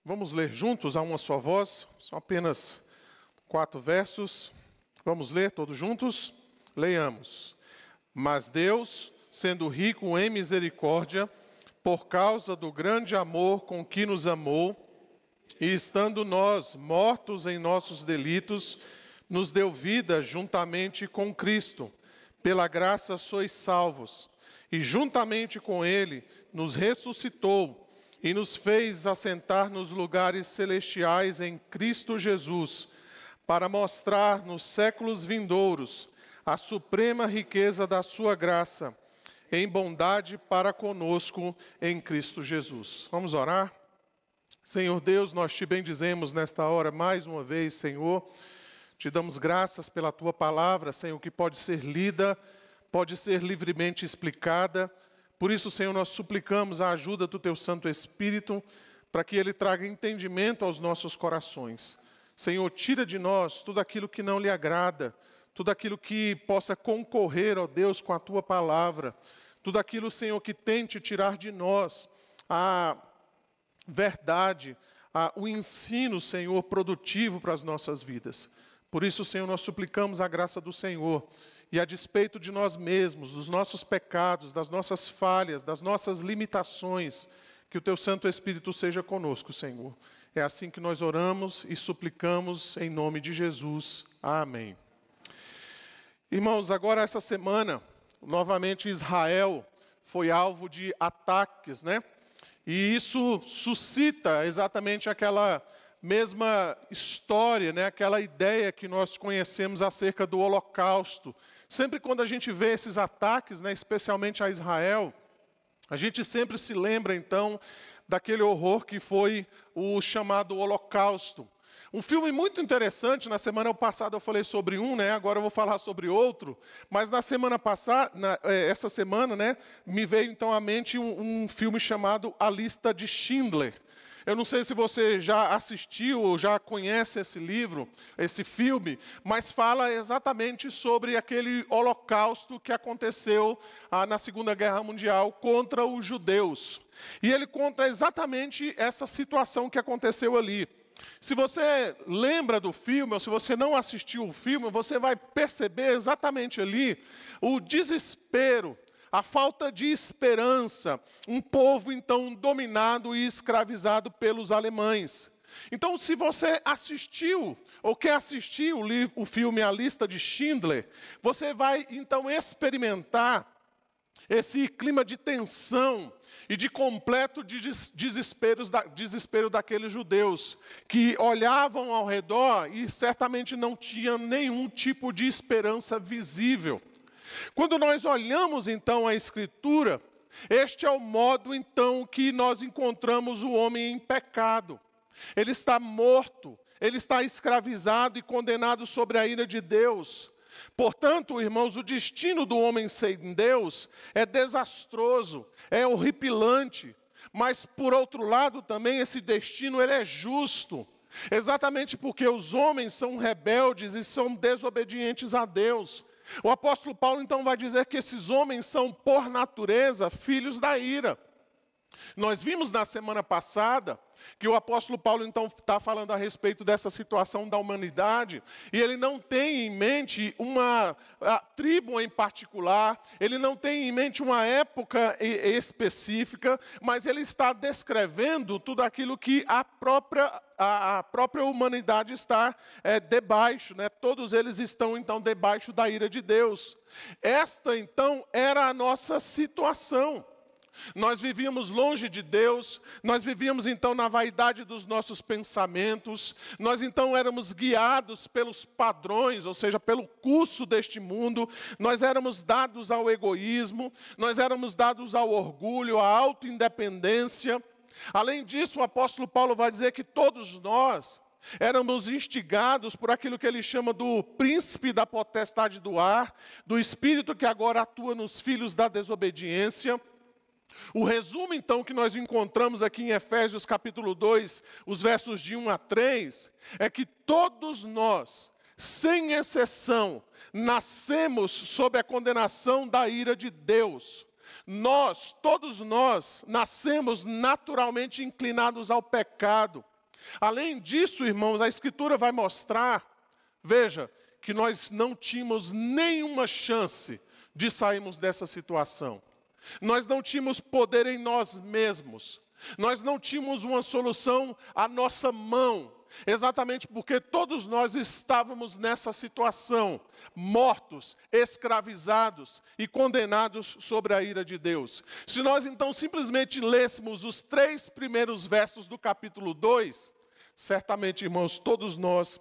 Vamos ler juntos a uma só voz, são apenas 4 versos. Vamos ler todos juntos? Leiamos. Mas Deus, sendo rico em misericórdia, por causa do grande amor com que nos amou, e estando nós mortos em nossos delitos, nos deu vida juntamente com Cristo. Pela graça sois salvos, e juntamente com Ele nos ressuscitou, e nos fez assentar nos lugares celestiais em Cristo Jesus, para mostrar nos séculos vindouros a suprema riqueza da sua graça, em bondade para conosco em Cristo Jesus. Vamos orar? Senhor Deus, nós te bendizemos nesta hora mais uma vez, Senhor. Te damos graças pela tua palavra, Senhor, que pode ser lida, pode ser livremente explicada. Por isso, Senhor, nós suplicamos a ajuda do Teu Santo Espírito, para que Ele traga entendimento aos nossos corações. Senhor, tira de nós tudo aquilo que não lhe agrada, tudo aquilo que possa concorrer, ó Deus, com a Tua palavra, tudo aquilo, Senhor, que tente tirar de nós a verdade, o ensino, Senhor, produtivo para as nossas vidas. Por isso, Senhor, nós suplicamos a graça do Senhor, e a despeito de nós mesmos, dos nossos pecados, das nossas falhas, das nossas limitações, que o Teu Santo Espírito seja conosco, Senhor. É assim que nós oramos e suplicamos em nome de Jesus. Amém. Irmãos, agora essa semana, novamente Israel foi alvo de ataques, né? E isso suscita exatamente aquela mesma história, né? Aquela ideia que nós conhecemos acerca do Holocausto. Sempre quando a gente vê esses ataques, né, especialmente a Israel, a gente sempre se lembra, então, daquele horror que foi o chamado Holocausto. Um filme muito interessante, na semana passada eu falei sobre um, né, agora eu vou falar sobre outro, mas na semana passada, essa semana, né, me veio então à mente um filme chamado A Lista de Schindler. Eu não sei se você já assistiu ou já conhece esse livro, esse filme, mas fala exatamente sobre aquele holocausto que aconteceu na Segunda Guerra Mundial contra os judeus. E ele conta exatamente essa situação que aconteceu ali. Se você lembra do filme, ou se você não assistiu o filme, você vai perceber exatamente ali o desespero, a falta de esperança, um povo então dominado e escravizado pelos alemães. Então, se você assistiu ou quer assistir o filme A Lista de Schindler, você vai então experimentar esse clima de tensão e de completo desespero daqueles judeus, que olhavam ao redor e certamente não tinham nenhum tipo de esperança visível. Quando nós olhamos então a Escritura, este é o modo então que nós encontramos o homem em pecado. Ele está morto, ele está escravizado e condenado sobre a ira de Deus. Portanto, irmãos, o destino do homem sem Deus é desastroso, é horripilante, mas por outro lado também esse destino ele é justo. Exatamente porque os homens são rebeldes e são desobedientes a Deus. O apóstolo Paulo então vai dizer que esses homens são, por natureza, filhos da ira. Nós vimos na semana passada que o apóstolo Paulo então está falando a respeito dessa situação da humanidade, e ele não tem em mente uma tribo em particular, ele não tem em mente uma época específica, mas ele está descrevendo tudo aquilo que a própria humanidade está debaixo, né? Todos eles estão então debaixo da ira de Deus. Esta então era a nossa situação. Nós vivíamos longe de Deus, nós vivíamos então na vaidade dos nossos pensamentos, nós então éramos guiados pelos padrões, ou seja, pelo curso deste mundo, nós éramos dados ao egoísmo, nós éramos dados ao orgulho, à autoindependência. Além disso, o apóstolo Paulo vai dizer que todos nós éramos instigados por aquilo que ele chama do príncipe da potestade do ar, do espírito que agora atua nos filhos da desobediência. O resumo, então, que nós encontramos aqui em Efésios capítulo 2, os versos de 1 a 3, é que todos nós, sem exceção, nascemos sob a condenação da ira de Deus. Todos nós, nascemos naturalmente inclinados ao pecado. Além disso, irmãos, a Escritura vai mostrar, veja, que nós não tínhamos nenhuma chance de sairmos dessa situação. Nós não tínhamos poder em nós mesmos. Nós não tínhamos uma solução à nossa mão. Exatamente porque todos nós estávamos nessa situação, mortos, escravizados e condenados sobre a ira de Deus. Se nós então simplesmente lêssemos os 3 primeiros versos do capítulo 2, certamente, irmãos, todos nós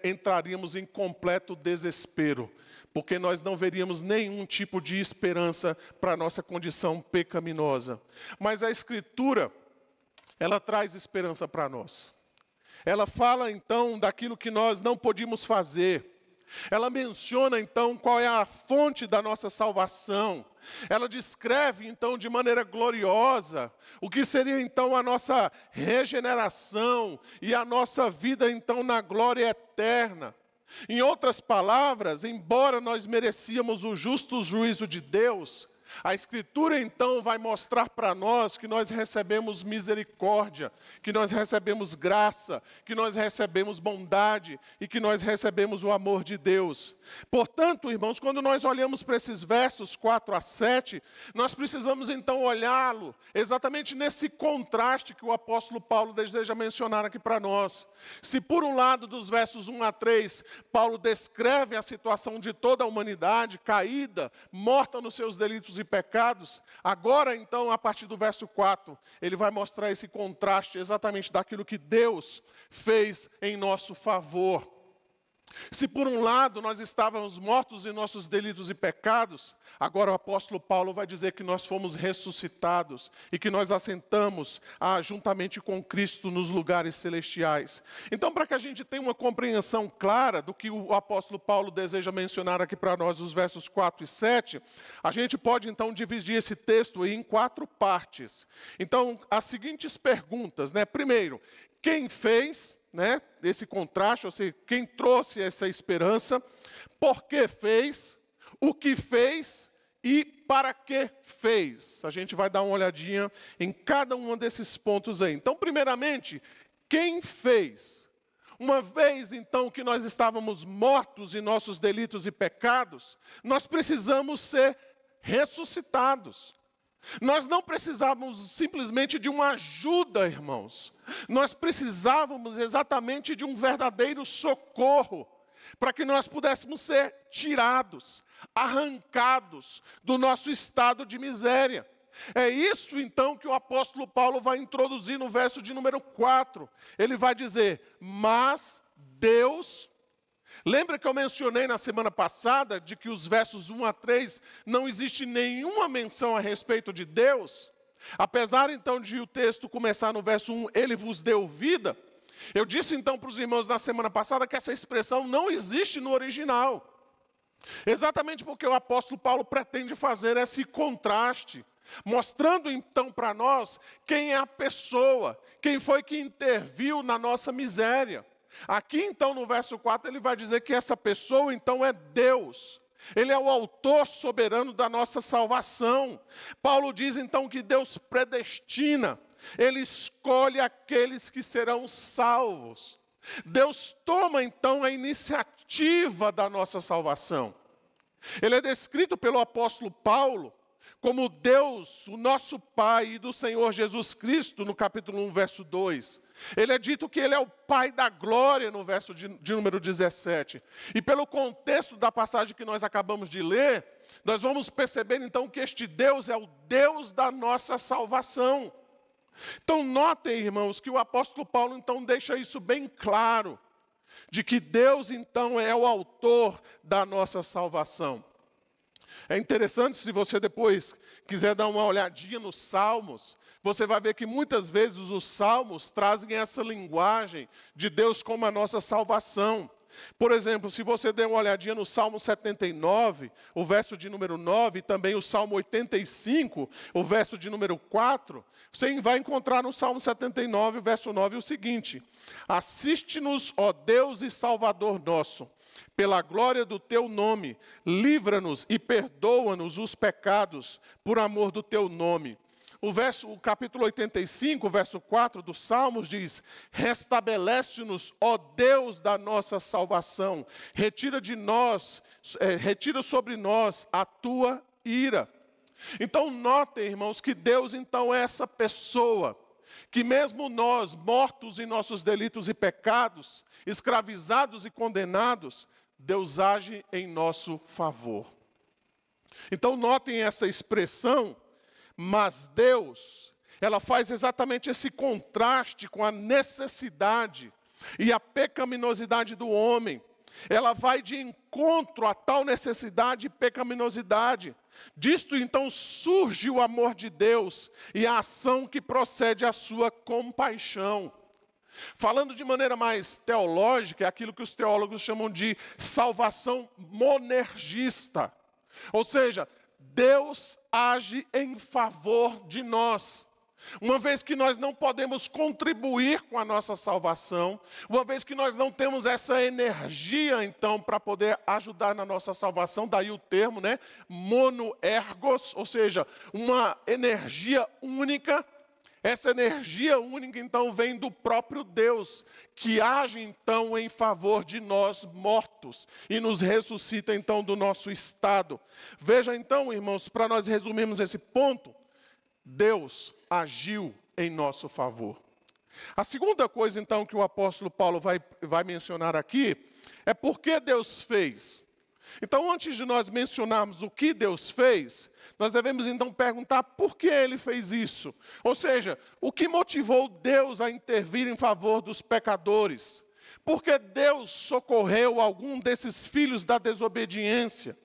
entraríamos em completo desespero, porque nós não veríamos nenhum tipo de esperança para a nossa condição pecaminosa. Mas a Escritura, ela traz esperança para nós. Ela fala, então, daquilo que nós não podíamos fazer. Ela menciona, então, qual é a fonte da nossa salvação. Ela descreve, então, de maneira gloriosa, o que seria, então, a nossa regeneração e a nossa vida, então, na glória eterna. Em outras palavras, embora nós merecíamos o justo juízo de Deus, a Escritura, então, vai mostrar para nós que nós recebemos misericórdia, que nós recebemos graça, que nós recebemos bondade e que nós recebemos o amor de Deus. Portanto, irmãos, quando nós olhamos para esses versos 4 a 7, nós precisamos, então, olhá-lo exatamente nesse contraste que o apóstolo Paulo deseja mencionar aqui para nós. Se, por um lado, dos versos 1 a 3, Paulo descreve a situação de toda a humanidade caída, morta nos seus delitos e pecados, agora então, a partir do verso 4, ele vai mostrar esse contraste exatamente daquilo que Deus fez em nosso favor. Se por um lado nós estávamos mortos em nossos delitos e pecados, agora o apóstolo Paulo vai dizer que nós fomos ressuscitados e que nós assentamos juntamente com Cristo nos lugares celestiais. Então, para que a gente tenha uma compreensão clara do que o apóstolo Paulo deseja mencionar aqui para nós, os versos 4 e 7, a gente pode então dividir esse texto aí em 4 partes. Então, as seguintes perguntas, né? Primeiro, quem fez, né, esse contraste, ou seja, quem trouxe essa esperança, por que fez, o que fez e para que fez. A gente vai dar uma olhadinha em cada um desses pontos aí. Então, primeiramente, quem fez? Uma vez, então, que nós estávamos mortos em nossos delitos e pecados, nós precisamos ser ressuscitados. Nós não precisávamos simplesmente de uma ajuda, irmãos. Nós precisávamos exatamente de um verdadeiro socorro, para que nós pudéssemos ser tirados, arrancados do nosso estado de miséria. É isso, então, que o apóstolo Paulo vai introduzir no verso de número 4. Ele vai dizer, mas Deus... Lembra que eu mencionei na semana passada de que os versos 1 a 3 não existe nenhuma menção a respeito de Deus? Apesar então de o texto começar no verso 1, ele vos deu vida. Eu disse então para os irmãos na semana passada que essa expressão não existe no original. Exatamente porque o apóstolo Paulo pretende fazer esse contraste, mostrando então para nós quem é a pessoa, quem foi que interviu na nossa miséria. Aqui então no verso 4 ele vai dizer que essa pessoa então é Deus. Ele é o autor soberano da nossa salvação. Paulo diz então que Deus predestina, Ele escolhe aqueles que serão salvos. Deus toma então a iniciativa da nossa salvação. Ele é descrito pelo apóstolo Paulo como Deus, o nosso Pai, e do Senhor Jesus Cristo, no capítulo 1, verso 2. Ele é dito que Ele é o Pai da glória, no verso de número 17. E pelo contexto da passagem que nós acabamos de ler, nós vamos perceber então que este Deus é o Deus da nossa salvação. Então notem, irmãos, que o apóstolo Paulo então deixa isso bem claro, de que Deus então é o autor da nossa salvação. É interessante, se você depois quiser dar uma olhadinha nos Salmos, você vai ver que muitas vezes os Salmos trazem essa linguagem de Deus como a nossa salvação. Por exemplo, se você der uma olhadinha no Salmo 79, o verso de número 9, e também o Salmo 85, o verso de número 4, você vai encontrar no Salmo 79, o verso 9, o seguinte: assiste-nos, ó Deus e Salvador nosso, pela glória do teu nome, livra-nos e perdoa-nos os pecados, por amor do teu nome. o capítulo 85, verso 4 dos Salmos diz: restabelece-nos, ó Deus da nossa salvação, retira sobre nós a tua ira. Então notem, irmãos, que Deus então é essa pessoa, que mesmo nós, mortos em nossos delitos e pecados, escravizados e condenados, Deus age em nosso favor. Então notem essa expressão, mas Deus, ela faz exatamente esse contraste com a necessidade e a pecaminosidade do homem. Ela vai de encontro a tal necessidade e pecaminosidade. Disto então surge o amor de Deus e a ação que procede à sua compaixão. Falando de maneira mais teológica, é aquilo que os teólogos chamam de salvação monergista. Ou seja, Deus age em favor de nós. Uma vez que nós não podemos contribuir com a nossa salvação, uma vez que nós não temos essa energia, então, para poder ajudar na nossa salvação, daí o termo, monoergos, ou seja, uma energia única. Essa energia única, então, vem do próprio Deus, que age, então, em favor de nós mortos e nos ressuscita, então, do nosso estado. Veja, então, irmãos, para nós resumirmos esse ponto, Deus agiu em nosso favor. A segunda coisa, então, que o apóstolo Paulo vai mencionar aqui, é por que Deus fez. Então, antes de nós mencionarmos o que Deus fez, nós devemos então perguntar por que Ele fez isso. Ou seja, o que motivou Deus a intervir em favor dos pecadores? Por que Deus socorreu algum desses filhos da desobediência?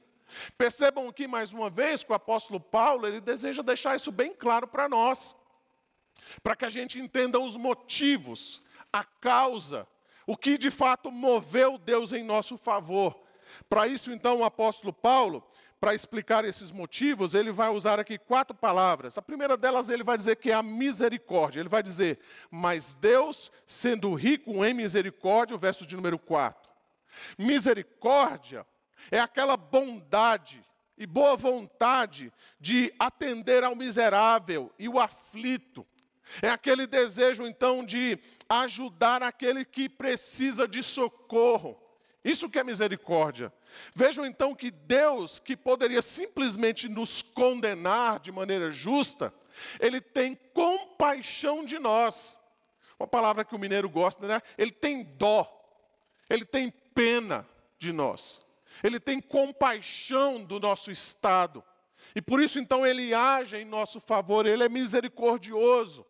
Percebam aqui mais uma vez que o apóstolo Paulo, ele deseja deixar isso bem claro para nós. Para que a gente entenda os motivos, a causa, o que de fato moveu Deus em nosso favor. Para isso, então, o apóstolo Paulo, para explicar esses motivos, ele vai usar aqui 4 palavras. A primeira delas, ele vai dizer que é a misericórdia. Ele vai dizer, mas Deus, sendo rico em misericórdia, o verso de número 4. Misericórdia é aquela bondade e boa vontade de atender ao miserável e o aflito. É aquele desejo, então, de ajudar aquele que precisa de socorro. Isso que é misericórdia. Vejam então que Deus, que poderia simplesmente nos condenar de maneira justa, Ele tem compaixão de nós. Uma palavra que o mineiro gosta, né? Ele tem dó, Ele tem pena de nós. Ele tem compaixão do nosso estado. E por isso então Ele age em nosso favor, Ele é misericordioso.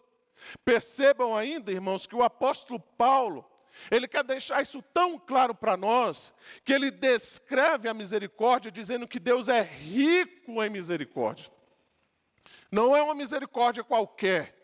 Percebam ainda, irmãos, que o apóstolo Paulo, ele quer deixar isso tão claro para nós, que ele descreve a misericórdia dizendo que Deus é rico em misericórdia. Não é uma misericórdia qualquer,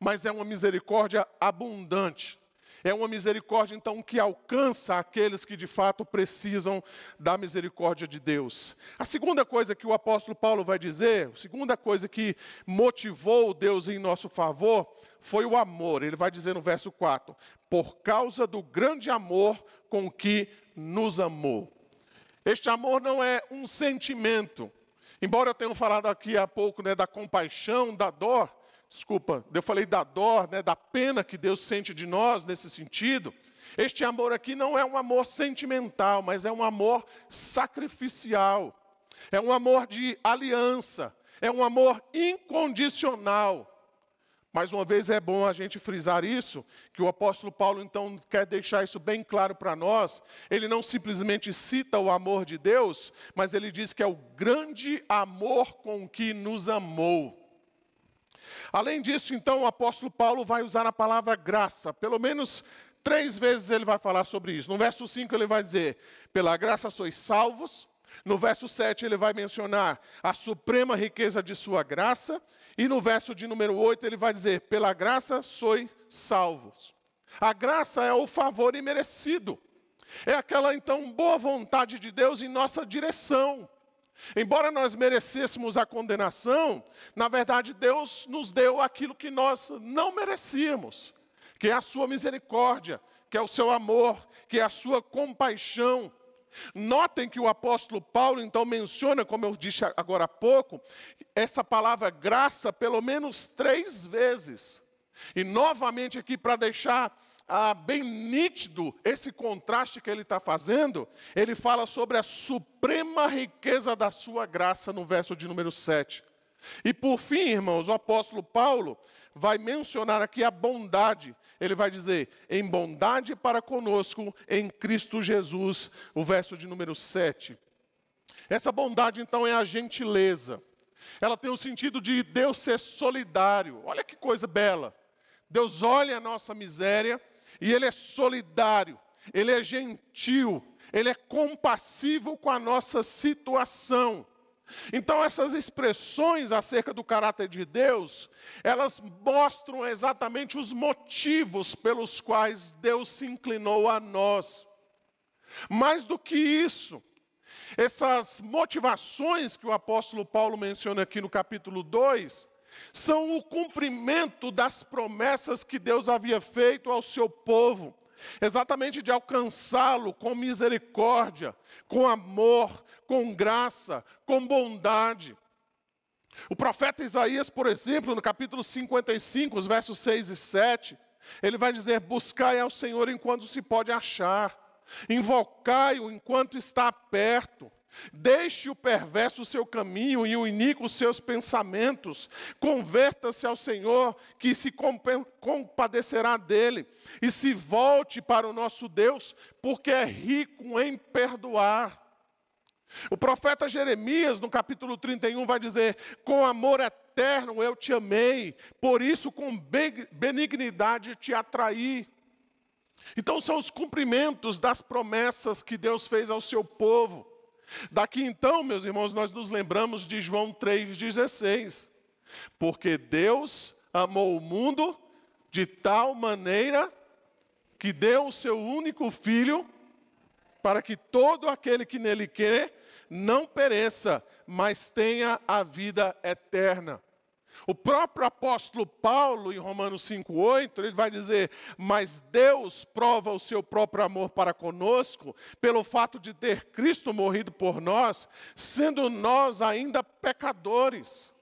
mas é uma misericórdia abundante. É uma misericórdia, então, que alcança aqueles que de fato precisam da misericórdia de Deus. A segunda coisa que o apóstolo Paulo vai dizer, a segunda coisa que motivou Deus em nosso favor, foi o amor. Ele vai dizer no verso 4, por causa do grande amor com que nos amou. Este amor não é um sentimento. Embora eu tenha falado aqui há pouco, da compaixão, da dor, eu falei da dor, da pena que Deus sente de nós nesse sentido. Este amor aqui não é um amor sentimental, mas é um amor sacrificial. É um amor de aliança, é um amor incondicional. Mais uma vez é bom a gente frisar isso, que o apóstolo Paulo então quer deixar isso bem claro para nós. Ele não simplesmente cita o amor de Deus, mas ele diz que é o grande amor com que nos amou. Além disso, então, o apóstolo Paulo vai usar a palavra graça. Pelo menos 3 vezes ele vai falar sobre isso. No verso 5 ele vai dizer, pela graça sois salvos. No verso 7 ele vai mencionar a suprema riqueza de sua graça. E no verso de número 8 ele vai dizer, pela graça sois salvos. A graça é o favor imerecido. É aquela, então, boa vontade de Deus em nossa direção. Embora nós merecêssemos a condenação, na verdade Deus nos deu aquilo que nós não merecíamos, que é a sua misericórdia, que é o seu amor, que é a sua compaixão. Notem que o apóstolo Paulo, então, menciona, como eu disse agora há pouco, essa palavra graça pelo menos 3 vezes. E novamente aqui, para deixar bem nítido esse contraste que ele está fazendo, ele fala sobre a suprema riqueza da sua graça no verso de número 7. E por fim, irmãos, o apóstolo Paulo vai mencionar aqui a bondade. Ele vai dizer, em bondade para conosco em Cristo Jesus, o verso de número 7. Essa bondade, então, é a gentileza. Ela tem o sentido de Deus ser solidário. Olha que coisa bela. Deus olha a nossa miséria e Ele é solidário, Ele é gentil, Ele é compassivo com a nossa situação. Então, essas expressões acerca do caráter de Deus, elas mostram exatamente os motivos pelos quais Deus se inclinou a nós. Mais do que isso, essas motivações que o apóstolo Paulo menciona aqui no capítulo 2, são o cumprimento das promessas que Deus havia feito ao seu povo, exatamente de alcançá-lo com misericórdia, com amor, com graça, com bondade. O profeta Isaías, por exemplo, no capítulo 55, os versos 6 e 7, ele vai dizer, buscai ao Senhor enquanto se pode achar, invocai-o enquanto está perto. Deixe o perverso o seu caminho e o iníquo os seus pensamentos. Converta-se ao Senhor, que se compadecerá dele. E se volte para o nosso Deus, porque é rico em perdoar. O profeta Jeremias, no capítulo 31, vai dizer, com amor eterno eu te amei, por isso com benignidade te atraí. Então são os cumprimentos das promessas que Deus fez ao seu povo. Daqui então, meus irmãos, nós nos lembramos de João 3,16. Porque Deus amou o mundo de tal maneira que deu o seu único Filho, para que todo aquele que nele crê não pereça, mas tenha a vida eterna. O próprio apóstolo Paulo, em Romanos 5,8, ele vai dizer, mas Deus prova o seu próprio amor para conosco, pelo fato de ter Cristo morrido por nós, sendo nós ainda pecadores.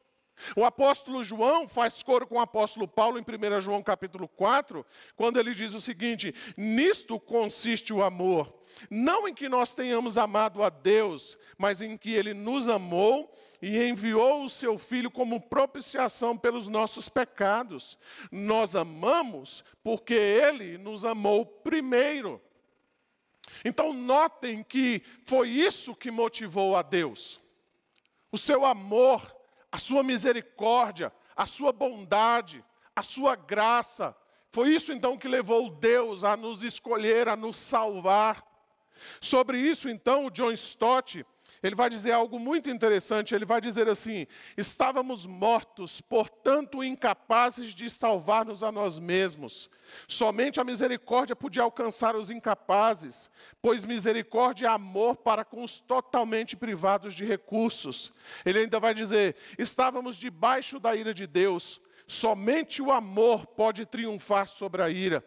O apóstolo João faz coro com o apóstolo Paulo em 1 João capítulo 4, quando ele diz o seguinte, nisto consiste o amor, não em que nós tenhamos amado a Deus, mas em que Ele nos amou e enviou o Seu Filho como propiciação pelos nossos pecados. Nós amamos porque Ele nos amou primeiro. Então notem que foi isso que motivou a Deus. O seu amor, a sua misericórdia, a sua bondade, a sua graça. Foi isso então que levou Deus a nos escolher, a nos salvar. Sobre isso, então, o John Stott, ele vai dizer algo muito interessante. Ele vai dizer assim, estávamos mortos, portanto incapazes de salvar-nos a nós mesmos. Somente a misericórdia podia alcançar os incapazes, pois misericórdia é amor para com os totalmente privados de recursos. Ele ainda vai dizer, estávamos debaixo da ira de Deus, somente o amor pode triunfar sobre a ira.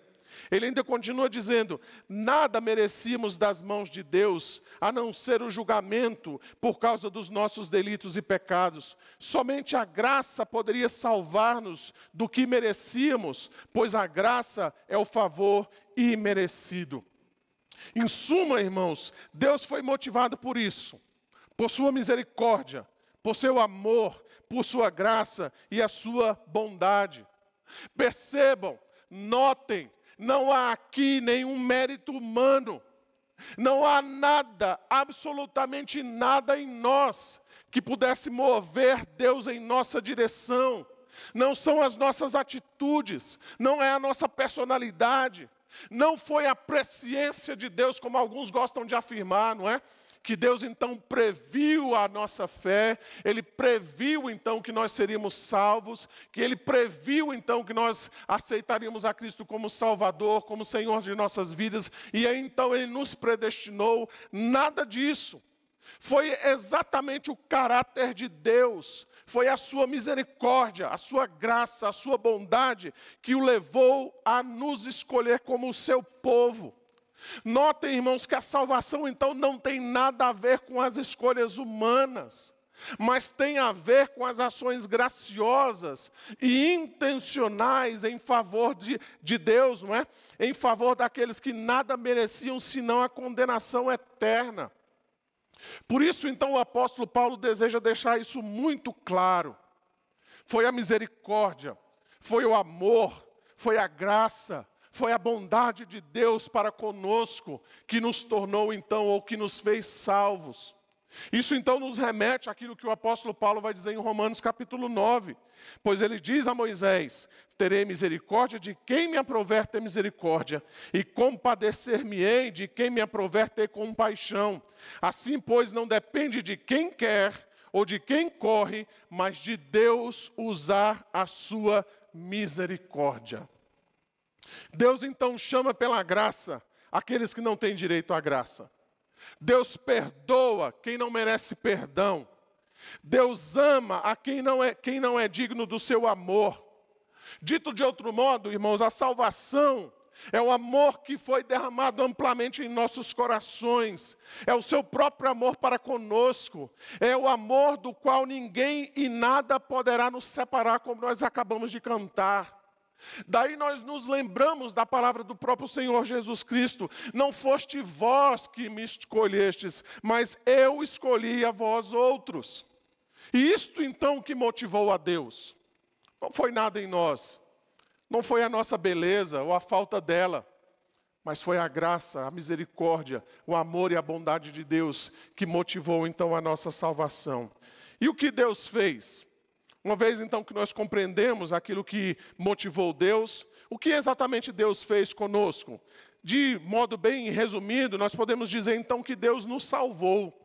Ele ainda continua dizendo, nada merecíamos das mãos de Deus, a não ser o julgamento por causa dos nossos delitos e pecados. Somente a graça poderia salvar-nos do que merecíamos, pois a graça é o favor imerecido. Em suma, irmãos, Deus foi motivado por isso, por sua misericórdia, por seu amor, por sua graça e a sua bondade. Percebam, notem, não há aqui nenhum mérito humano. Não há nada, absolutamente nada em nós que pudesse mover Deus em nossa direção. Não são as nossas atitudes, não é a nossa personalidade. Não foi a presciência de Deus, como alguns gostam de afirmar, não é? Que Deus então previu a nossa fé, Ele previu então que nós seríamos salvos, que Ele previu então que nós aceitaríamos a Cristo como Salvador, como Senhor de nossas vidas, e aí então Ele nos predestinou. Nada disso. Foi exatamente o caráter de Deus, foi a sua misericórdia, a sua graça, a sua bondade que o levou a nos escolher como o seu povo. Notem, irmãos, que a salvação então não tem nada a ver com as escolhas humanas, mas tem a ver com as ações graciosas e intencionais em favor de Deus, não é? Em favor daqueles que nada mereciam senão a condenação eterna. Por isso, então, o apóstolo Paulo deseja deixar isso muito claro. Foi a misericórdia, foi o amor, foi a graça, foi a bondade de Deus para conosco que nos tornou, então, ou que nos fez salvos. Isso então nos remete àquilo que o apóstolo Paulo vai dizer em Romanos capítulo 9. Pois ele diz a Moisés: terei misericórdia de quem me aprover ter misericórdia, e compadecer-me-ei de quem me aprover ter compaixão. Assim, pois, não depende de quem quer ou de quem corre, mas de Deus usar a sua misericórdia. Deus então chama pela graça aqueles que não têm direito à graça. Deus perdoa quem não merece perdão. Deus ama a quem não é digno do seu amor. Dito de outro modo, irmãos, a salvação é o amor que foi derramado amplamente em nossos corações. É o seu próprio amor para conosco. É o amor do qual ninguém e nada poderá nos separar, como nós acabamos de cantar. Daí nós nos lembramos da palavra do próprio Senhor Jesus Cristo: não foste vós que me escolhestes, mas eu escolhi a vós outros. E isto então que motivou a Deus. Não foi nada em nós, não foi a nossa beleza ou a falta dela, mas foi a graça, a misericórdia, o amor e a bondade de Deus que motivou então a nossa salvação. E o que Deus fez? Uma vez então que nós compreendemos aquilo que motivou Deus, o que exatamente Deus fez conosco? De modo bem resumido, nós podemos dizer então que Deus nos salvou.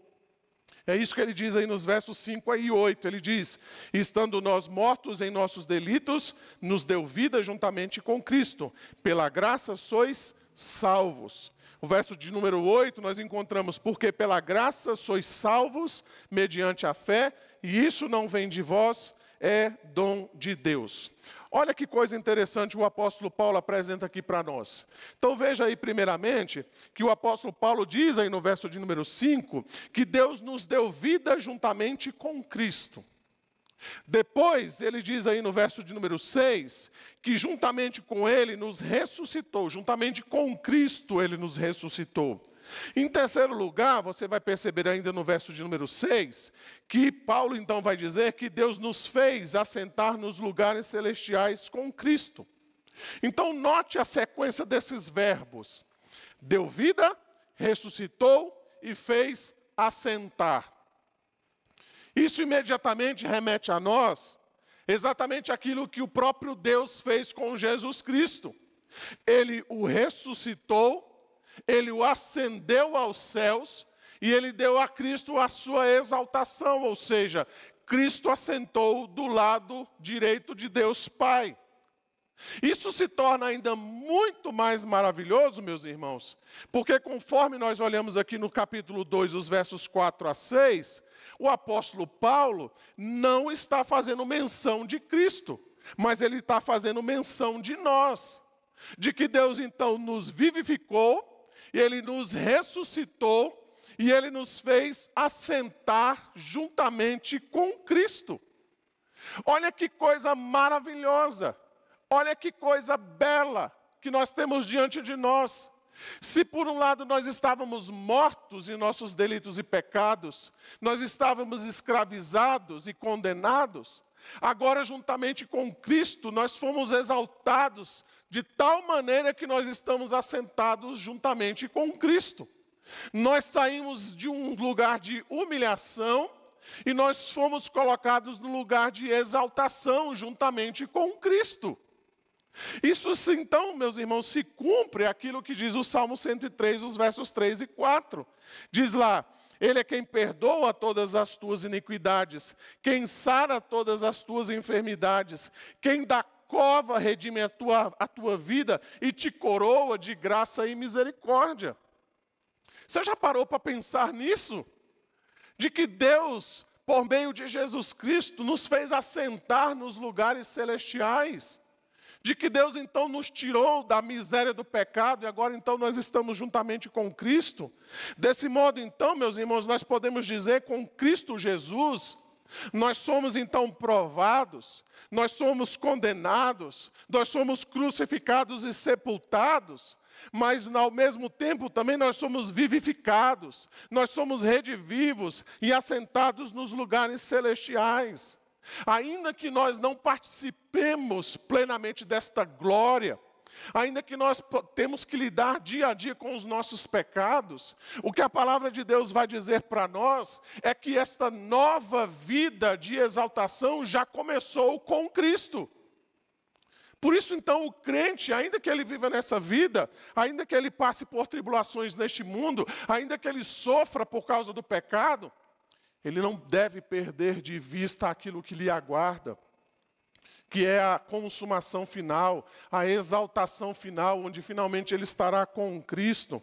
É isso que ele diz aí nos versos 5 e 8. Ele diz: estando nós mortos em nossos delitos, nos deu vida juntamente com Cristo. Pela graça sois salvos. O verso de número 8 nós encontramos: porque pela graça sois salvos mediante a fé, e isso não vem de vós, é dom de Deus. Olha que coisa interessante o apóstolo Paulo apresenta aqui para nós. Então veja aí primeiramente que o apóstolo Paulo diz aí no verso de número 5 que Deus nos deu vida juntamente com Cristo. Depois ele diz aí no verso de número 6 que juntamente com ele nos ressuscitou, juntamente com Cristo ele nos ressuscitou. Em terceiro lugar, você vai perceber ainda no verso de número 6, que Paulo então vai dizer que Deus nos fez assentar nos lugares celestiais com Cristo. Então note a sequência desses verbos: deu vida, ressuscitou e fez assentar. Isso imediatamente remete a nós exatamente aquilo que o próprio Deus fez com Jesus Cristo. Ele o ressuscitou, ele o ascendeu aos céus e ele deu a Cristo a sua exaltação, ou seja, Cristo assentou do lado direito de Deus Pai. Isso se torna ainda muito mais maravilhoso, meus irmãos, porque conforme nós olhamos aqui no capítulo 2, os versos 4 a 6, o apóstolo Paulo não está fazendo menção de Cristo, mas ele está fazendo menção de nós, de que Deus então nos vivificou, ele nos ressuscitou e ele nos fez assentar juntamente com Cristo. Olha que coisa maravilhosa, olha que coisa bela que nós temos diante de nós. Se por um lado nós estávamos mortos em nossos delitos e pecados, nós estávamos escravizados e condenados, agora juntamente com Cristo nós fomos exaltados de tal maneira que nós estamos assentados juntamente com Cristo. Nós saímos de um lugar de humilhação e nós fomos colocados no lugar de exaltação juntamente com Cristo. Isso então, meus irmãos, se cumpre aquilo que diz o Salmo 103, os versos 3 e 4. Diz lá: Ele é quem perdoa todas as tuas iniquidades, quem sara todas as tuas enfermidades, quem da cova redime a tua vida e te coroa de graça e misericórdia. Você já parou para pensar nisso? De que Deus, por meio de Jesus Cristo, nos fez assentar nos lugares celestiais. de que Deus então nos tirou da miséria do pecado e agora então nós estamos juntamente com Cristo. Desse modo então, meus irmãos, nós podemos dizer com Cristo Jesus, nós somos então provados, nós somos condenados, nós somos crucificados e sepultados, mas ao mesmo tempo também nós somos vivificados, nós somos redivivos e assentados nos lugares celestiais. Ainda que nós não participemos plenamente desta glória, ainda que nós temos que lidar dia a dia com os nossos pecados, o que a palavra de Deus vai dizer para nós é que esta nova vida de exaltação já começou com Cristo. Por isso, então, o crente, ainda que ele viva nessa vida, ainda que ele passe por tribulações neste mundo, ainda que ele sofra por causa do pecado, ele não deve perder de vista aquilo que lhe aguarda, que é a consumação final, a exaltação final, onde finalmente ele estará com Cristo.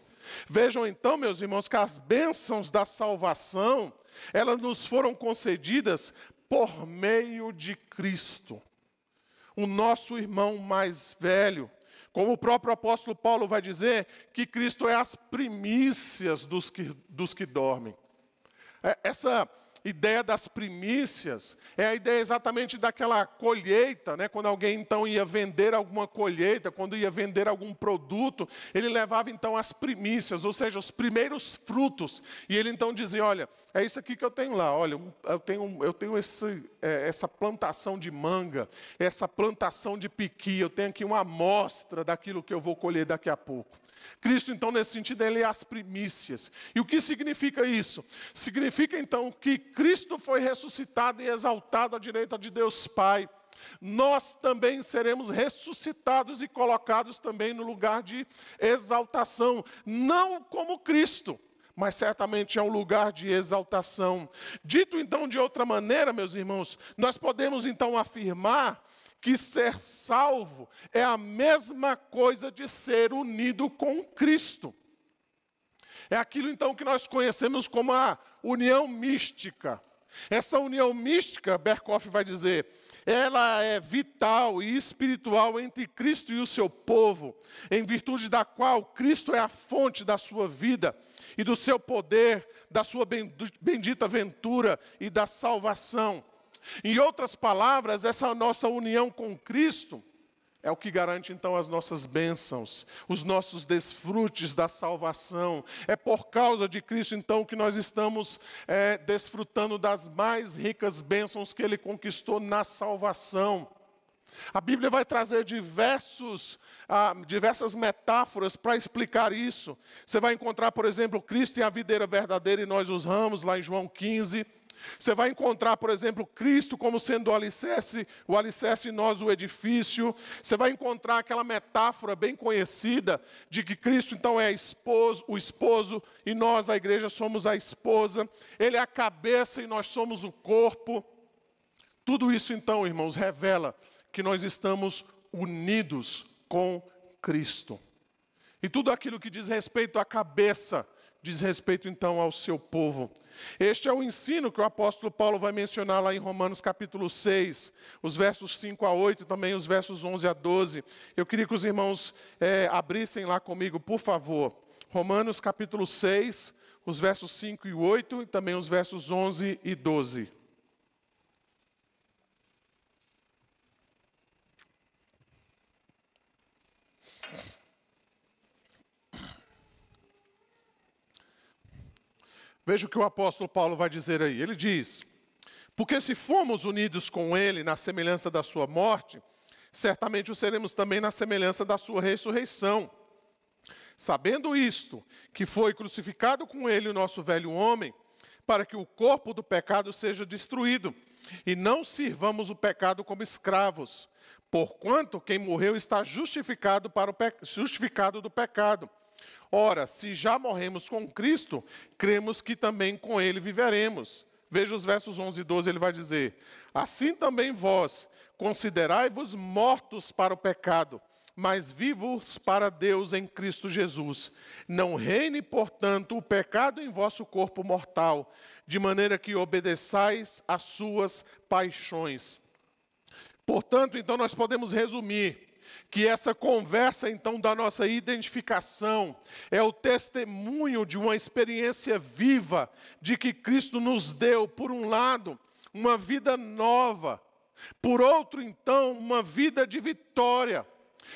Vejam então, meus irmãos, que as bênçãos da salvação, elas nos foram concedidas por meio de Cristo, o nosso irmão mais velho. Como o próprio apóstolo Paulo vai dizer, que Cristo é as primícias dos que dormem. Essa ideia das primícias é a ideia exatamente daquela colheita, né? Quando alguém então ia vender alguma colheita, quando ia vender algum produto, ele levava então as primícias, ou seja, os primeiros frutos. E ele então dizia, olha, é isso aqui que eu tenho lá, olha, eu tenho essa plantação de manga, essa plantação de piqui, eu tenho aqui uma amostra daquilo que eu vou colher daqui a pouco. Cristo, então, nesse sentido, ele é as primícias. E o que significa isso? Significa, então, que Cristo foi ressuscitado e exaltado à direita de Deus Pai. Nós também seremos ressuscitados e colocados também no lugar de exaltação. Não como Cristo, mas certamente é um lugar de exaltação. Dito, então, de outra maneira, meus irmãos, nós podemos, então, afirmar que ser salvo é a mesma coisa de ser unido com Cristo. É aquilo então que nós conhecemos como a união mística. Essa união mística, Berkhoff vai dizer, ela é vital e espiritual entre Cristo e o seu povo, em virtude da qual Cristo é a fonte da sua vida e do seu poder, da sua bendita ventura e da salvação. Em outras palavras, essa nossa união com Cristo é o que garante então as nossas bênçãos, os nossos desfrutes da salvação. É por causa de Cristo então que nós estamos desfrutando das mais ricas bênçãos que Ele conquistou na salvação. A Bíblia vai trazer diversas metáforas para explicar isso. Você vai encontrar, por exemplo, Cristo é a videira verdadeira e nós os ramos, lá em João 15. Você vai encontrar, por exemplo, Cristo como sendo o alicerce e nós o edifício. Você vai encontrar aquela metáfora bem conhecida de que Cristo então é o esposo e nós, a igreja, somos a esposa. Ele é a cabeça e nós somos o corpo. Tudo isso então, irmãos, revela que nós estamos unidos com Cristo. E tudo aquilo que diz respeito à cabeça, diz respeito então ao seu povo. Este é o ensino que o apóstolo Paulo vai mencionar lá em Romanos capítulo 6, os versos 5 a 8 e também os versos 11 a 12. Eu queria que os irmãos abrissem lá comigo, por favor. Romanos capítulo 6, os versos 5 e 8 e também os versos 11 e 12. Veja o que o apóstolo Paulo vai dizer aí. Ele diz, porque se fomos unidos com ele na semelhança da sua morte, certamente o seremos também na semelhança da sua ressurreição. Sabendo isto, que foi crucificado com ele o nosso velho homem, para que o corpo do pecado seja destruído, e não sirvamos o pecado como escravos, porquanto quem morreu está justificado do pecado. Ora, se já morremos com Cristo, cremos que também com Ele viveremos. Veja os versos 11 e 12, ele vai dizer, assim também vós, considerai-vos mortos para o pecado, mas vivos para Deus em Cristo Jesus. Não reine, portanto, o pecado em vosso corpo mortal, de maneira que obedeçais às suas paixões. Portanto, então nós podemos resumir que essa conversa, então, da nossa identificação, é o testemunho de uma experiência viva, de que Cristo nos deu, por um lado, uma vida nova, por outro, então, uma vida de vitória.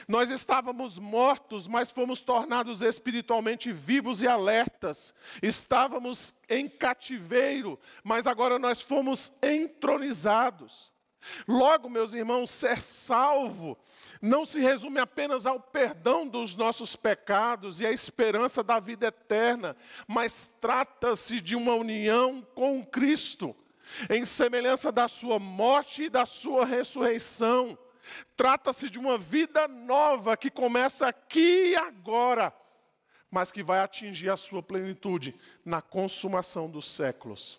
Nós estávamos mortos, mas fomos tornados espiritualmente vivos e alertas. Estávamos em cativeiro, mas agora nós fomos entronizados. Logo, meus irmãos, ser salvo não se resume apenas ao perdão dos nossos pecados e à esperança da vida eterna, mas trata-se de uma união com Cristo, em semelhança da sua morte e da sua ressurreição. Trata-se de uma vida nova que começa aqui e agora, mas que vai atingir a sua plenitude na consumação dos séculos.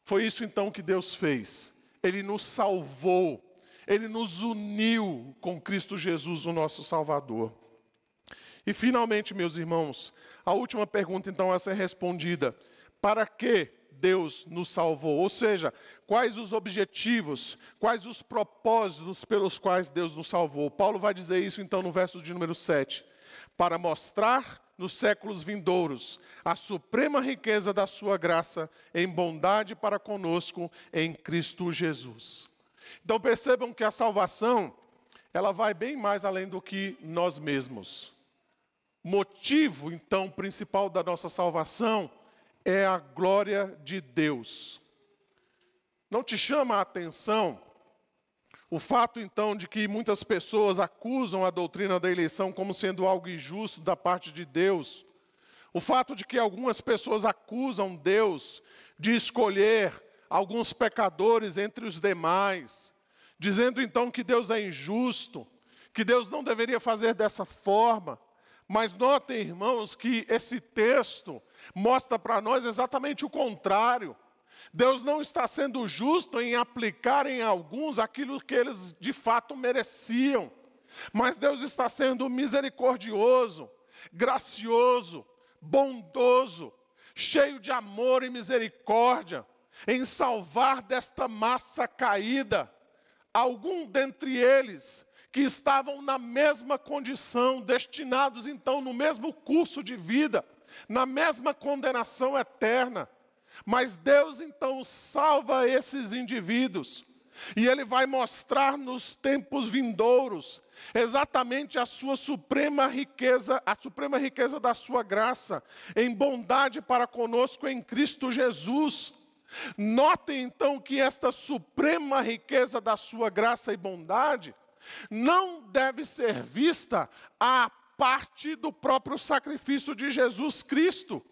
Foi isso então que Deus fez. Ele nos salvou, Ele nos uniu com Cristo Jesus, o nosso Salvador. E finalmente, meus irmãos, a última pergunta então a ser respondida: para que Deus nos salvou? Ou seja, quais os objetivos, quais os propósitos pelos quais Deus nos salvou? Paulo vai dizer isso então no verso de número 7. Para mostrar nos séculos vindouros a suprema riqueza da sua graça em bondade para conosco em Cristo Jesus. Então percebam que a salvação, ela vai bem mais além do que nós mesmos. Motivo então principal da nossa salvação é a glória de Deus. Não te chama a atenção o fato, então, de que muitas pessoas acusam a doutrina da eleição como sendo algo injusto da parte de Deus? O fato de que algumas pessoas acusam Deus de escolher alguns pecadores entre os demais, dizendo, então, que Deus é injusto, que Deus não deveria fazer dessa forma. Mas notem, irmãos, que esse texto mostra para nós exatamente o contrário. Deus não está sendo justo em aplicar em alguns aquilo que eles de fato mereciam. Mas Deus está sendo misericordioso, gracioso, bondoso, cheio de amor e misericórdia, em salvar desta massa caída algum dentre eles que estavam na mesma condição, destinados então no mesmo curso de vida, na mesma condenação eterna. Mas Deus então salva esses indivíduos, e Ele vai mostrar nos tempos vindouros exatamente a sua suprema riqueza da sua graça, em bondade para conosco em Cristo Jesus. Notem então que esta suprema riqueza da sua graça e bondade não deve ser vista à parte do próprio sacrifício de Jesus Cristo.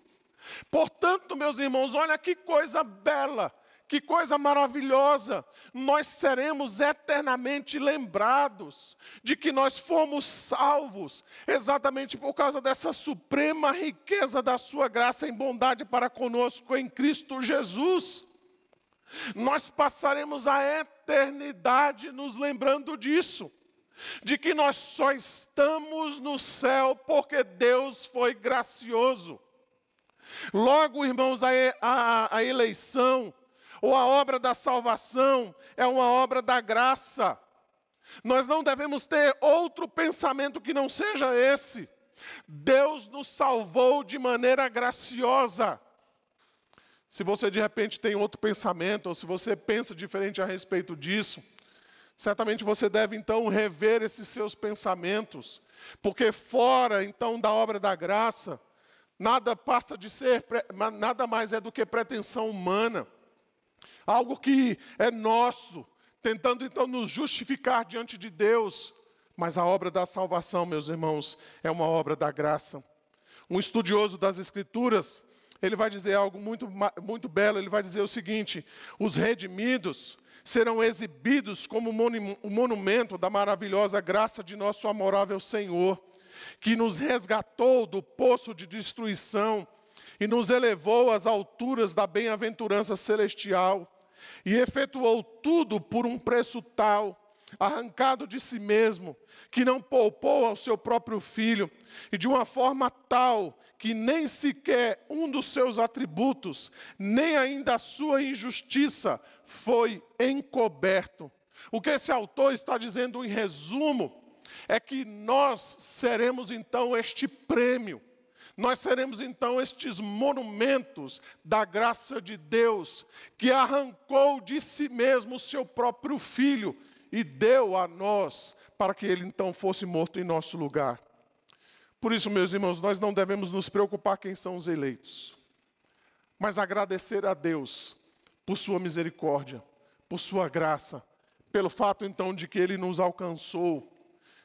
Portanto, meus irmãos, olha que coisa bela, que coisa maravilhosa. Nós seremos eternamente lembrados de que nós fomos salvos exatamente por causa dessa suprema riqueza da sua graça em bondade para conosco em Cristo Jesus. Nós passaremos a eternidade nos lembrando disso, de que nós só estamos no céu porque Deus foi gracioso. Logo, irmãos, a eleição ou a obra da salvação é uma obra da graça. Nós não devemos ter outro pensamento que não seja esse. Deus nos salvou de maneira graciosa. Se você de repente tem outro pensamento, ou se você pensa diferente a respeito disso, certamente você deve então rever esses seus pensamentos, porque fora então da obra da graça, nada passa de ser, nada mais é do que pretensão humana, algo que é nosso, tentando então nos justificar diante de Deus. Mas a obra da salvação, meus irmãos, é uma obra da graça. Um estudioso das Escrituras, ele vai dizer algo muito belo. Ele vai dizer o seguinte: os redimidos serão exibidos como um monumento da maravilhosa graça de nosso amorável Senhor, que nos resgatou do poço de destruição e nos elevou às alturas da bem-aventurança celestial, e efetuou tudo por um preço tal, arrancado de si mesmo, que não poupou ao seu próprio Filho, e de uma forma tal que nem sequer um dos seus atributos, nem ainda a sua injustiça, foi encoberto. O que esse autor está dizendo em resumo é que nós seremos então este prêmio. Nós seremos então estes monumentos da graça de Deus, que arrancou de si mesmo o seu próprio Filho e deu a nós, para que ele então fosse morto em nosso lugar. Por isso, meus irmãos, nós não devemos nos preocupar quem são os eleitos, mas agradecer a Deus por sua misericórdia, por sua graça, pelo fato então de que ele nos alcançou.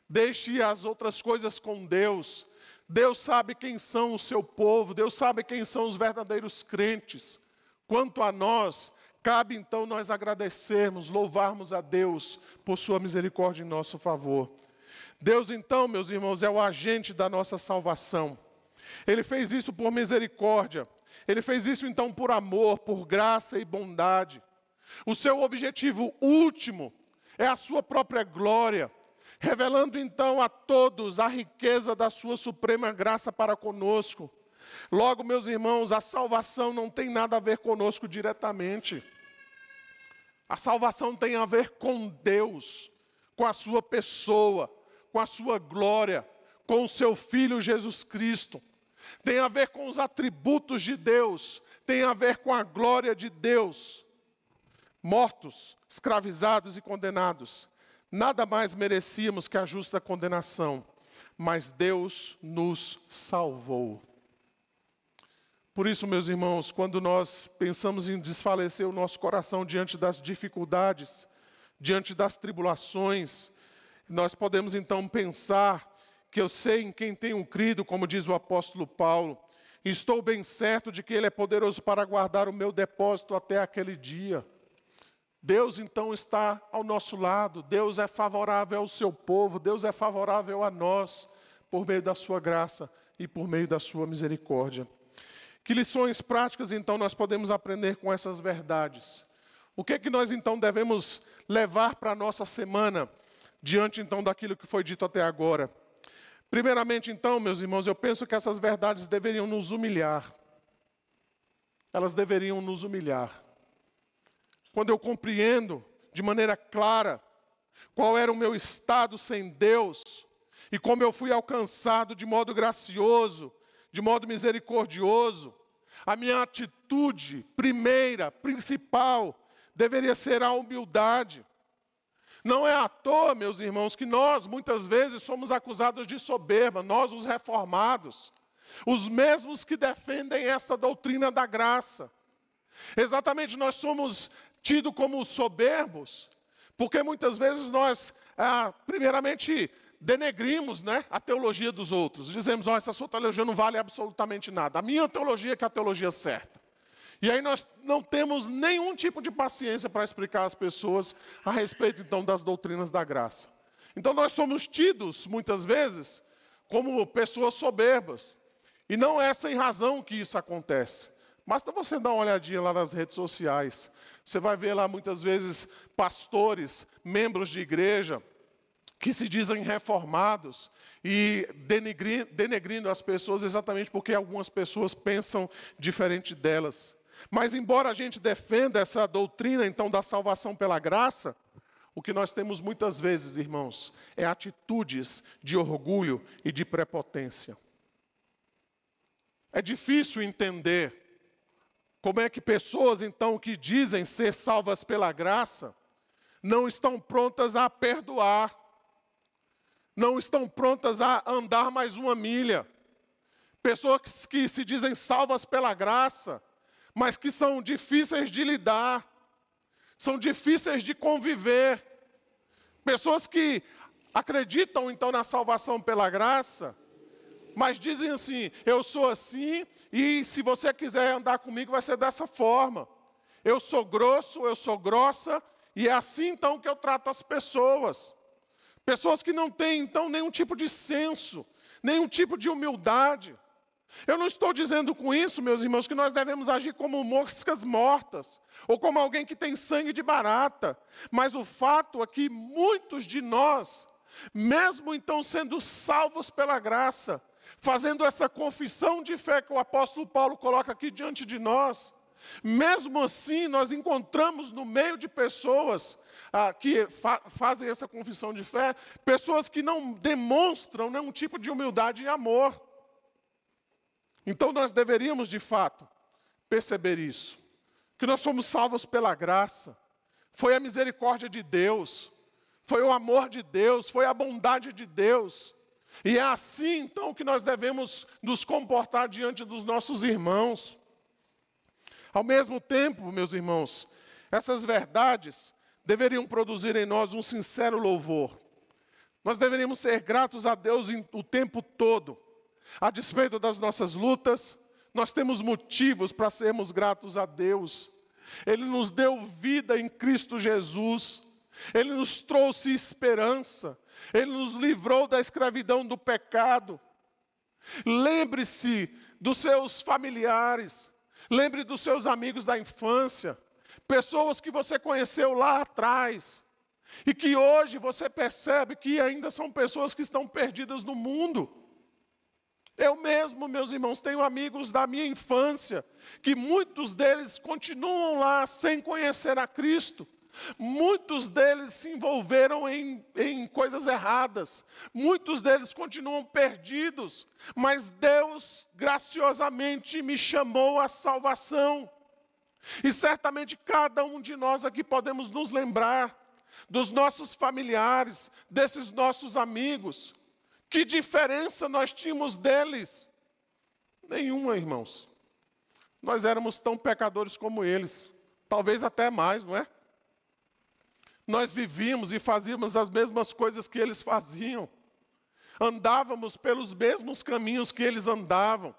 Deixe as outras coisas com Deus. Deus sabe quem são o seu povo, Deus sabe quem são os verdadeiros crentes. Quanto a nós, cabe então nós agradecermos, louvarmos a Deus por sua misericórdia em nosso favor. Deus então, meus irmãos, é o agente da nossa salvação. Ele fez isso por misericórdia. Ele fez isso então por amor, por graça e bondade. O seu objetivo último é a sua própria glória, revelando então a todos a riqueza da sua suprema graça para conosco. Logo, meus irmãos, a salvação não tem nada a ver conosco diretamente. A salvação tem a ver com Deus, com a sua pessoa, com a sua glória, com o seu Filho Jesus Cristo. Tem a ver com os atributos de Deus, tem a ver com a glória de Deus. Mortos, escravizados e condenados, nada mais merecíamos que a justa condenação, mas Deus nos salvou. Por isso, meus irmãos, quando nós pensamos em desfalecer o nosso coração diante das dificuldades, diante das tribulações, nós podemos então pensar que eu sei em quem tenho crido, como diz o apóstolo Paulo, e estou bem certo de que Ele é poderoso para guardar o meu depósito até aquele dia. Deus então está ao nosso lado, Deus é favorável ao seu povo, Deus é favorável a nós, por meio da sua graça e por meio da sua misericórdia. Que lições práticas então nós podemos aprender com essas verdades? O que é que nós então devemos levar para a nossa semana, diante então daquilo que foi dito até agora? Primeiramente então, meus irmãos, eu penso que essas verdades deveriam nos humilhar. Elas deveriam nos humilhar. Quando eu compreendo de maneira clara qual era o meu estado sem Deus e como eu fui alcançado de modo gracioso, de modo misericordioso, a minha atitude primeira, principal, deveria ser a humildade. Não é à toa, meus irmãos, que nós muitas vezes somos acusados de soberba, nós os reformados, os mesmos que defendem esta doutrina da graça. Exatamente, nós somos tidos como soberbos, porque muitas vezes nós, primeiramente, denegrimos, a teologia dos outros. Dizemos, essa sua teologia não vale absolutamente nada. A minha teologia é que é a teologia certa. E aí nós não temos nenhum tipo de paciência para explicar às pessoas a respeito, então, das doutrinas da graça. Então nós somos tidos, muitas vezes, como pessoas soberbas. E não é sem razão que isso acontece. Basta você dar uma olhadinha lá nas redes sociais. Você vai ver lá, muitas vezes, pastores, membros de igreja, que se dizem reformados e denegrindo as pessoas exatamente porque algumas pessoas pensam diferente delas. Mas embora a gente defenda essa doutrina, então, da salvação pela graça, o que nós temos muitas vezes, irmãos, é atitudes de orgulho e de prepotência. É difícil entender como é que pessoas, então, que dizem ser salvas pela graça, não estão prontas a perdoar, não estão prontas a andar mais uma milha. Pessoas que se dizem salvas pela graça, mas que são difíceis de lidar, são difíceis de conviver. Pessoas que acreditam, então, na salvação pela graça, mas dizem assim, eu sou assim, e se você quiser andar comigo, vai ser dessa forma. Eu sou grosso, eu sou grossa, e é assim, então, que eu trato as pessoas. Pessoas que não têm, então, nenhum tipo de senso, nenhum tipo de humildade. Eu não estou dizendo com isso, meus irmãos, que nós devemos agir como moscas mortas, ou como alguém que tem sangue de barata. Mas o fato é que muitos de nós, mesmo então sendo salvos pela graça, fazendo essa confissão de fé que o apóstolo Paulo coloca aqui diante de nós, Mesmo assim, nós encontramos no meio de pessoas que fazem essa confissão de fé, pessoas que não demonstram nenhum tipo de humildade e amor. Então nós deveríamos, de fato, perceber isso. Que nós somos salvos pela graça. Foi a misericórdia de Deus. Foi o amor de Deus. Foi a bondade de Deus. E é assim, então, que nós devemos nos comportar diante dos nossos irmãos. Ao mesmo tempo, meus irmãos, essas verdades deveriam produzir em nós um sincero louvor. Nós deveríamos ser gratos a Deus o tempo todo. A despeito das nossas lutas, nós temos motivos para sermos gratos a Deus. Ele nos deu vida em Cristo Jesus. Ele nos trouxe esperança. Ele nos livrou da escravidão do pecado. Lembre-se dos seus familiares. Lembre dos seus amigos da infância. Pessoas que você conheceu lá atrás. E que hoje você percebe que ainda são pessoas que estão perdidas no mundo. Eu mesmo, meus irmãos, tenho amigos da minha infância, que muitos deles continuam lá sem conhecer a Cristo. Muitos deles se envolveram em coisas erradas. Muitos deles continuam perdidos. Mas Deus graciosamente me chamou à salvação. E certamente cada um de nós aqui podemos nos lembrar dos nossos familiares, desses nossos amigos. Que diferença nós tínhamos deles? Nenhuma, irmãos. Nós éramos tão pecadores como eles. Talvez até mais, não é? Nós vivíamos e fazíamos as mesmas coisas que eles faziam. Andávamos pelos mesmos caminhos que eles andavam.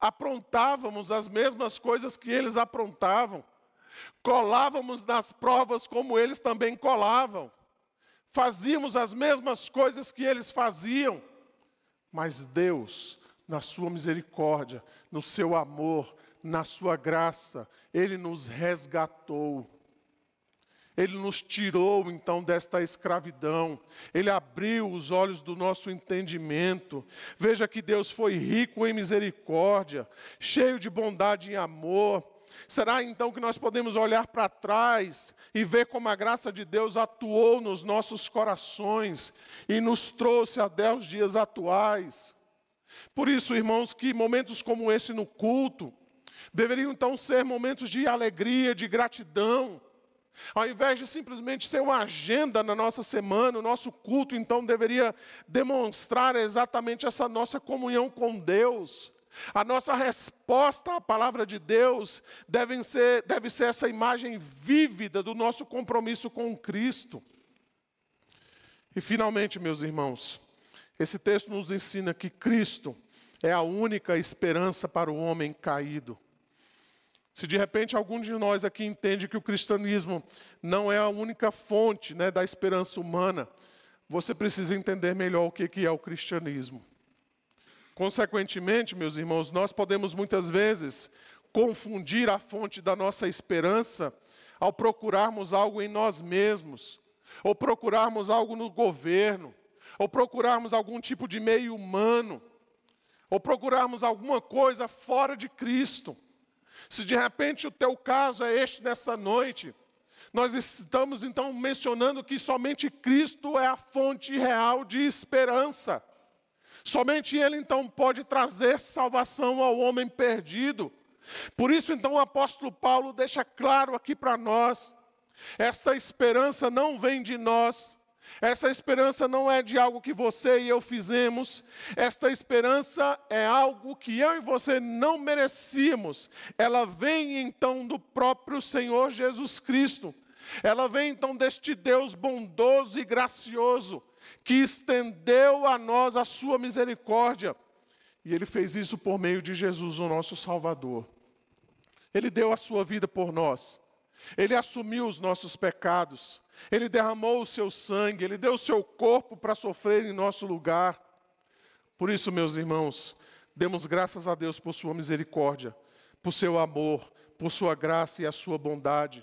Aprontávamos as mesmas coisas que eles aprontavam. Colávamos nas provas como eles também colavam. Fazíamos as mesmas coisas que eles faziam. Mas Deus, na sua misericórdia, no seu amor, na sua graça, Ele nos resgatou. Ele nos tirou, então, desta escravidão. Ele abriu os olhos do nosso entendimento. Veja que Deus foi rico em misericórdia, cheio de bondade e amor. Será, então, que nós podemos olhar para trás e ver como a graça de Deus atuou nos nossos corações e nos trouxe até os dias atuais. Por isso, irmãos, que momentos como esse no culto deveriam, então, ser momentos de alegria, de gratidão. Ao invés de simplesmente ser uma agenda na nossa semana, o nosso culto, então, deveria demonstrar exatamente essa nossa comunhão com Deus. A nossa resposta à palavra de Deus deve ser essa imagem vívida do nosso compromisso com Cristo. E, finalmente, meus irmãos, esse texto nos ensina que Cristo é a única esperança para o homem caído. Se de repente algum de nós aqui entende que o cristianismo não é a única fonte, da esperança humana, você precisa entender melhor o que é o cristianismo. Consequentemente, meus irmãos, nós podemos muitas vezes confundir a fonte da nossa esperança ao procurarmos algo em nós mesmos, ou procurarmos algo no governo, ou procurarmos algum tipo de meio humano, ou procurarmos alguma coisa fora de Cristo. Se de repente o teu caso é este nessa noite, nós estamos então mencionando que somente Cristo é a fonte real de esperança. Somente Ele então pode trazer salvação ao homem perdido. Por isso então o apóstolo Paulo deixa claro aqui para nós, esta esperança não vem de nós. Essa esperança não é de algo que você e eu fizemos. Esta esperança é algo que eu e você não merecíamos. Ela vem então do próprio Senhor Jesus Cristo. Ela vem então deste Deus bondoso e gracioso, que estendeu a nós a sua misericórdia. E Ele fez isso por meio de Jesus, o nosso Salvador. Ele deu a sua vida por nós. Ele assumiu os nossos pecados. Ele derramou o seu sangue, Ele deu o seu corpo para sofrer em nosso lugar. Por isso, meus irmãos, demos graças a Deus por sua misericórdia, por seu amor, por sua graça e a sua bondade.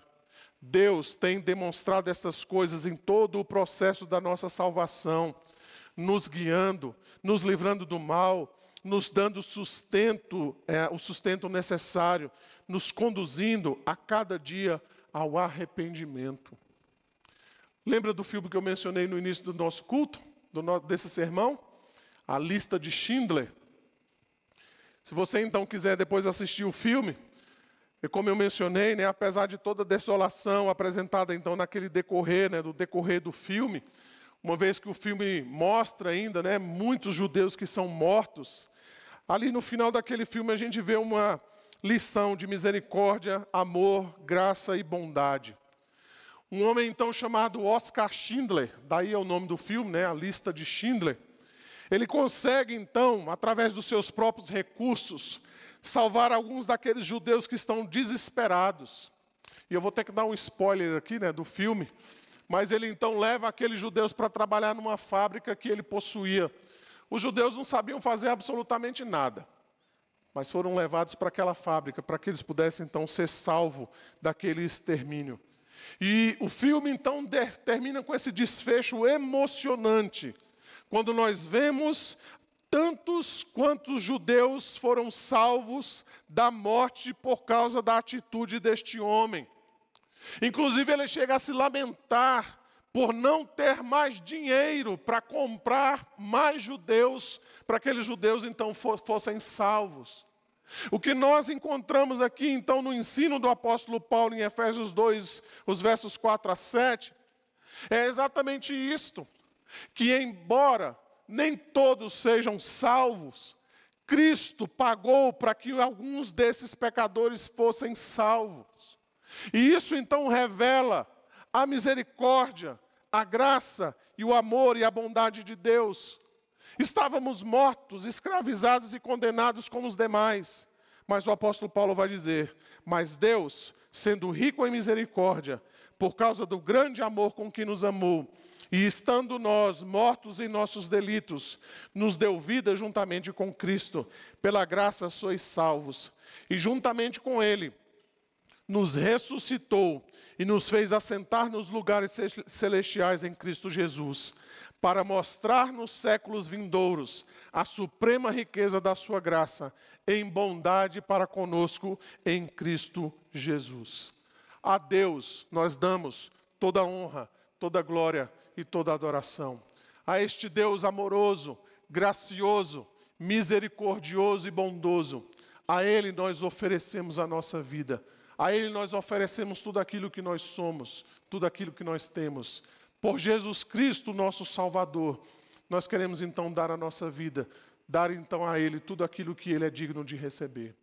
Deus tem demonstrado essas coisas em todo o processo da nossa salvação, nos guiando, nos livrando do mal, nos dando sustento, o sustento necessário, nos conduzindo a cada dia ao arrependimento. Lembra do filme que eu mencionei no início do nosso culto, desse sermão? A Lista de Schindler. Se você então quiser depois assistir o filme, e como eu mencionei, né, apesar de toda a desolação apresentada então naquele decorrer, né, do decorrer do filme, uma vez que o filme mostra ainda, né, muitos judeus que são mortos, ali no final daquele filme a gente vê uma lição de misericórdia, amor, graça e bondade. Um homem então chamado Oskar Schindler, daí é o nome do filme, né, A Lista de Schindler, ele consegue então, através dos seus próprios recursos, salvar alguns daqueles judeus que estão desesperados. E eu vou ter que dar um spoiler aqui, né, do filme, mas ele então leva aqueles judeus para trabalhar numa fábrica que ele possuía. Os judeus não sabiam fazer absolutamente nada, mas foram levados para aquela fábrica, para que eles pudessem então ser salvos daquele extermínio. E o filme então termina com esse desfecho emocionante, quando nós vemos tantos quantos judeus foram salvos da morte por causa da atitude deste homem. Inclusive ele chega a se lamentar por não ter mais dinheiro para comprar mais judeus, para que aqueles judeus então fossem salvos. O que nós encontramos aqui, então, no ensino do apóstolo Paulo, em Efésios 2, os versos 4 a 7, é exatamente isto, que embora nem todos sejam salvos, Cristo pagou para que alguns desses pecadores fossem salvos. E isso, então, revela a misericórdia, a graça e o amor e a bondade de Deus. Estávamos mortos, escravizados e condenados como os demais. Mas o apóstolo Paulo vai dizer, mas Deus, sendo rico em misericórdia, por causa do grande amor com que nos amou, e estando nós mortos em nossos delitos, nos deu vida juntamente com Cristo. Pela graça sois salvos. E juntamente com Ele, nos ressuscitou e nos fez assentar nos lugares celestiais em Cristo Jesus, para mostrar nos séculos vindouros a suprema riqueza da sua graça, em bondade para conosco em Cristo Jesus. A Deus nós damos toda a honra, toda a glória e toda a adoração. A este Deus amoroso, gracioso, misericordioso e bondoso, a Ele nós oferecemos a nossa vida. A Ele nós oferecemos tudo aquilo que nós somos, tudo aquilo que nós temos. Por Jesus Cristo, nosso Salvador, nós queremos então dar a nossa vida, dar então a Ele tudo aquilo que Ele é digno de receber.